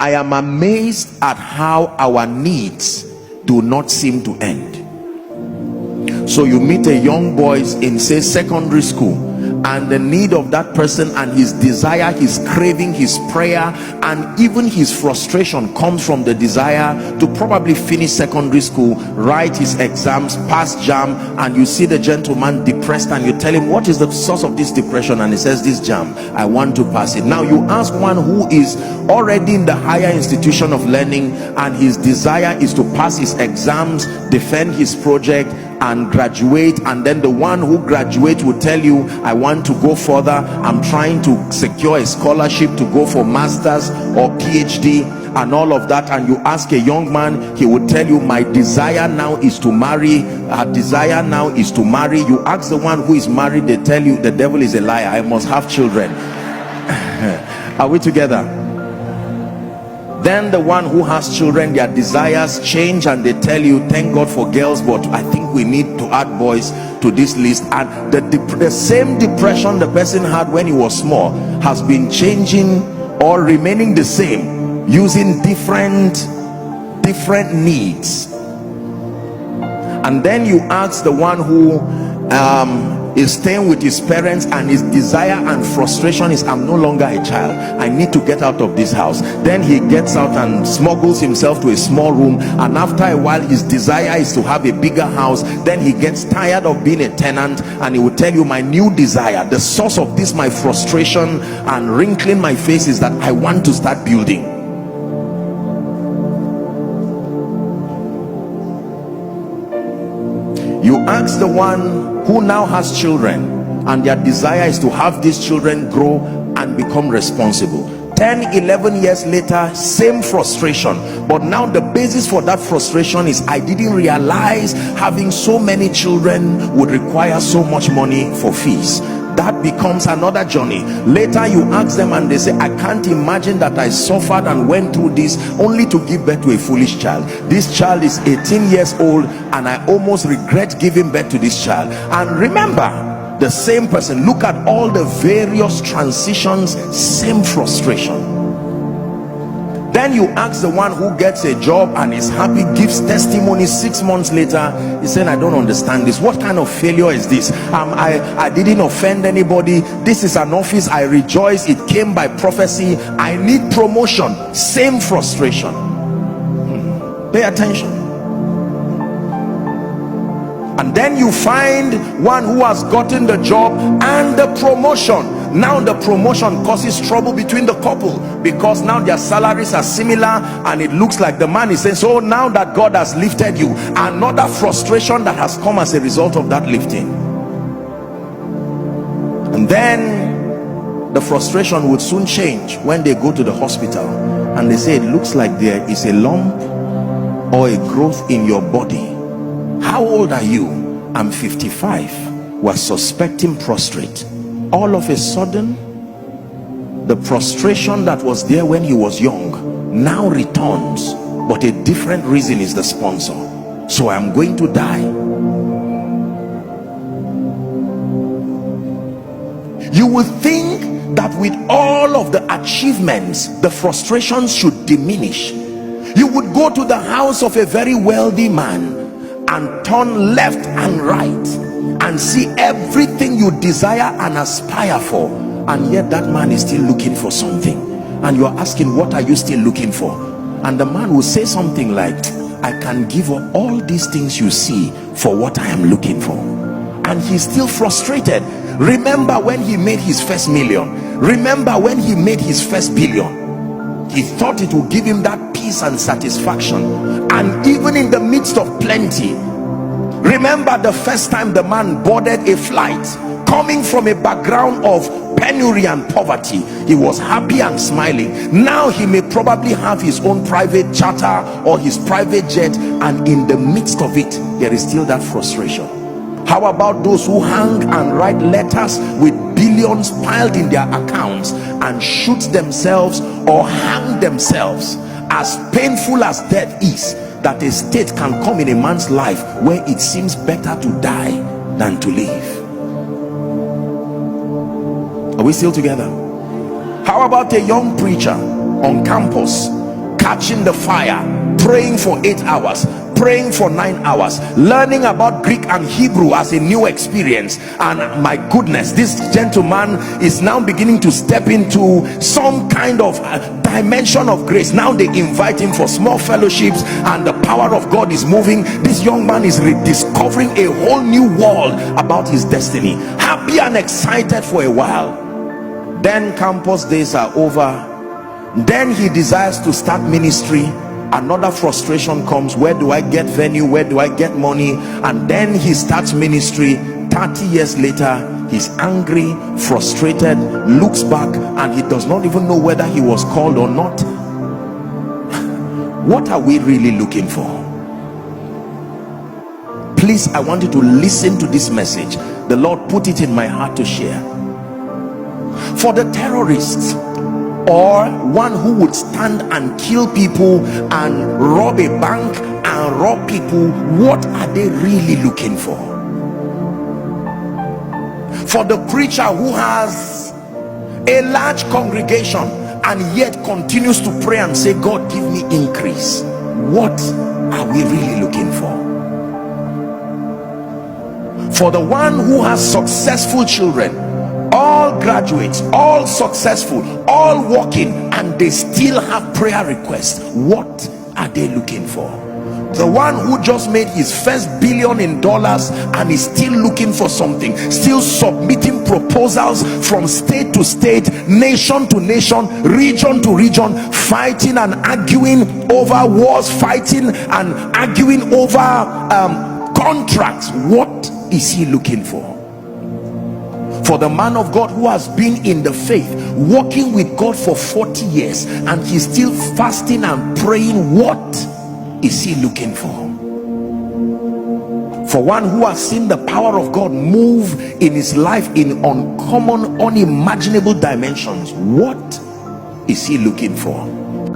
I am amazed at how our needs do not seem to end. So you meet a young boy in, say, secondary school, and the need of that person and his desire, his craving, his prayer, and even his frustration comes from the desire to probably finish secondary school, write his exams, pass JAM. And you see the gentleman depressed, and you tell him, what is the source of this depression? And he says, this JAM, I want to pass it. Now you ask one who is already in the higher institution of learning, and his desire is to pass his exams, defend his project, and graduate, and then the one who graduates will tell you, I want to go further, I'm trying to secure a scholarship to go for masters or PhD and all of that. And you ask a young man, he will tell you, my desire now is to marry, our desire now is to marry. You ask the one who is married, they tell you, the devil is a liar, I must have children. Are we together? Then the one who has children, their desires change, and they tell you, thank God for girls, but I think we need to add boys to this list. And the same depression the person had when he was small has been changing or remaining the same, using different needs. And then you ask the one who is staying with his parents, and his desire and frustration is, I'm no longer a child, I need to get out of this house. Then he gets out and smuggles himself to a small room, and after a while his desire is to have a bigger house. Then he gets tired of being a tenant, and he will tell you, my new desire, the source of this, my frustration and wrinkling my face, is that I want to start building. You ask the one who now has children, and their desire is to have these children grow and become responsible. 10-11 years later, same frustration, but now the basis for that frustration is, I didn't realize having so many children would require so much money for fees. That becomes another journey. Later you ask them, and they say, I can't imagine that I suffered and went through this only to give birth to a foolish child. This child is 18 years old, and I almost regret giving birth to this child. And remember, the same person, look at all the various transitions, same frustration. Then you ask the one who gets a job and is happy, gives testimony 6 months later, he said, I don't understand this. What kind of failure is this? I didn't offend anybody. This is an office, I rejoice, it came by prophecy, I need promotion. Same frustration. Pay attention. And then you find one who has gotten the job and the promotion. Now the promotion causes trouble between the couple, because now their salaries are similar, and it looks like the man is saying, so now that God has lifted you, another frustration that has come as a result of that lifting. And then the frustration would soon change when they go to the hospital and they say, it looks like there is a lump or a growth in your body. How old are you? I'm 55. We're suspecting prostrate. All of a sudden, the frustration that was there when he was young now returns, but a different reason is the sponsor. So I'm going to die. You will think that with all of the achievements, the frustrations should diminish. You would go to the house of a very wealthy man and turn left and right and see everything you desire and aspire for, and yet that man is still looking for something, and you're asking, what are you still looking for? And the man will say something like, I can give up all these things you see for what I am looking for. And he's still frustrated. Remember when he made his first million, remember when he made his first billion, he thought it would give him that peace and satisfaction. And even in the midst of plenty, remember the first time the man boarded a flight coming from a background of penury and poverty, he was happy and smiling. Now he may probably have his own private charter or his private jet, and in the midst of it there is still that frustration. How about those who hang and write letters with billions piled in their accounts and shoot themselves or hang themselves? As painful as death is, that a state can come in a man's life where it seems better to die than to live. Are we still together? How about a young preacher on campus catching the fire, praying for 8 hours, praying for 9 hours, learning about Greek and Hebrew as a new experience. And my goodness, this gentleman is now beginning to step into some kind of dimension of grace. Now they invite him for small fellowships and the power of God is moving. This young man is rediscovering a whole new world about his destiny, happy and excited for a while. Then campus days are over. Then he desires to start ministry. Another frustration comes. Where do I get venue? Where do I get money? And then he starts ministry. 30 years later, he's angry, frustrated, looks back, and he does not even know whether he was called or not. What are we really looking for? Please, I want you to listen to this message. The Lord put it in my heart to share. For the terrorists, or one who would stand and kill people and rob a bank and rob people, what are they really looking for? For the preacher who has a large congregation and yet continues to pray and say, God, give me increase, what are we really looking for? For the one who has successful children, all graduates, all successful, all working, and they still have prayer requests, what are they looking for? The one who just made his first $1 billion and is still looking for something, still submitting proposals from state to state, nation to nation, region to region, fighting and arguing over wars, fighting and arguing over contracts. What is he looking for? For the man of God who has been in the faith, walking with God for 40 years, and he's still fasting and praying, what is he looking for? For one who has seen the power of God move in his life in uncommon, unimaginable dimensions, what is he looking for?